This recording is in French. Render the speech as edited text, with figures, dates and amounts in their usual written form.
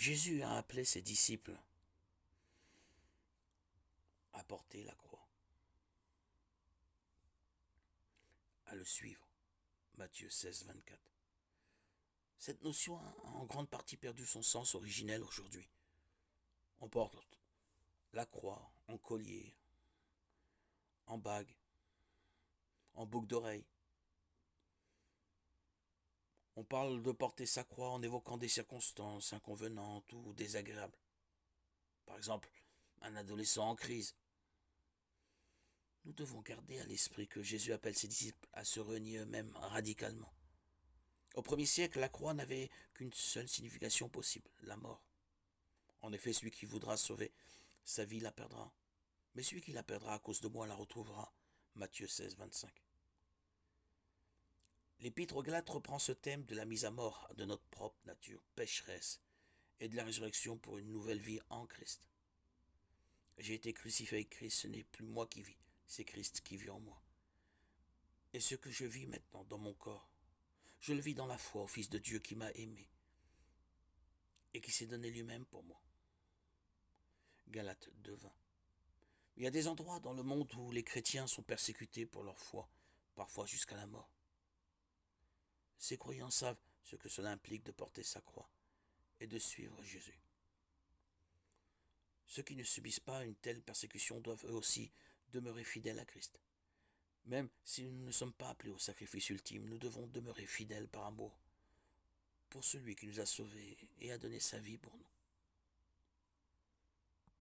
Jésus a appelé ses disciples à porter la croix, à le suivre. Matthieu 16, 24. Cette notion a en grande partie perdu son sens originel aujourd'hui. On porte la croix en collier, en bague, en boucle d'oreille. On parle de porter sa croix en évoquant des circonstances inconvenantes ou désagréables. Par exemple, un adolescent en crise. Nous devons garder à l'esprit que Jésus appelle ses disciples à se renier eux-mêmes radicalement. Au premier siècle, la croix n'avait qu'une seule signification possible, la mort. En effet, celui qui voudra sauver sa vie la perdra. Mais celui qui la perdra à cause de moi la retrouvera. Matthieu 16, 25. L'Épître aux Galates reprend ce thème de la mise à mort de notre propre nature pécheresse et de la résurrection pour une nouvelle vie en Christ. J'ai été crucifié avec Christ, ce n'est plus moi qui vis, c'est Christ qui vit en moi. Et ce que je vis maintenant dans mon corps, je le vis dans la foi au Fils de Dieu qui m'a aimé et qui s'est donné lui-même pour moi. Galates 2:20. Il y a des endroits dans le monde où les chrétiens sont persécutés pour leur foi, parfois jusqu'à la mort. Ces croyants savent ce que cela implique de porter sa croix et de suivre Jésus. Ceux qui ne subissent pas une telle persécution doivent eux aussi demeurer fidèles à Christ. Même si nous ne sommes pas appelés au sacrifice ultime, nous devons demeurer fidèles par amour pour celui qui nous a sauvés et a donné sa vie pour nous.